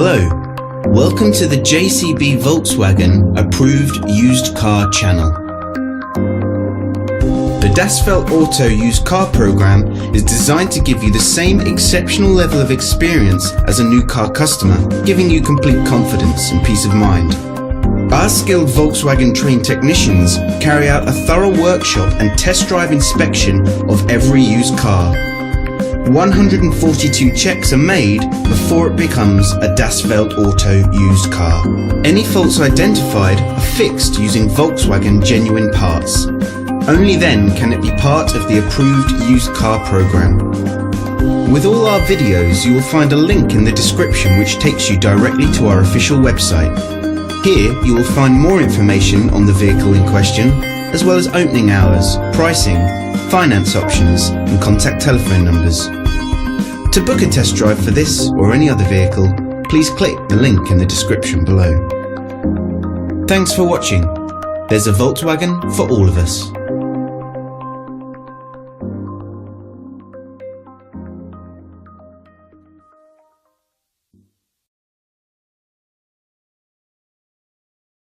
Hello, welcome to the JCB Volkswagen Approved Used Car channel. The Das Feld Auto Used Car program is designed to give you the same exceptional level of experience as a new car customer, giving you complete confidence and peace of mind. Our skilled Volkswagen trained technicians carry out a thorough workshop and test drive inspection of every used car. 142 checks are made before it becomes a Das Feld Auto used car. Any faults identified are fixed using Volkswagen genuine parts. Only then can it be part of the approved used car program. With all our videos, you will find a link in the description which takes you directly to our official website. Here you will find more information on the vehicle in question, as well as opening hours, pricing, finance options and contact telephone numbers. To book a test drive for this or any other vehicle, please click the link in the description below. Thanks for watching. There's a Volkswagen for all of us.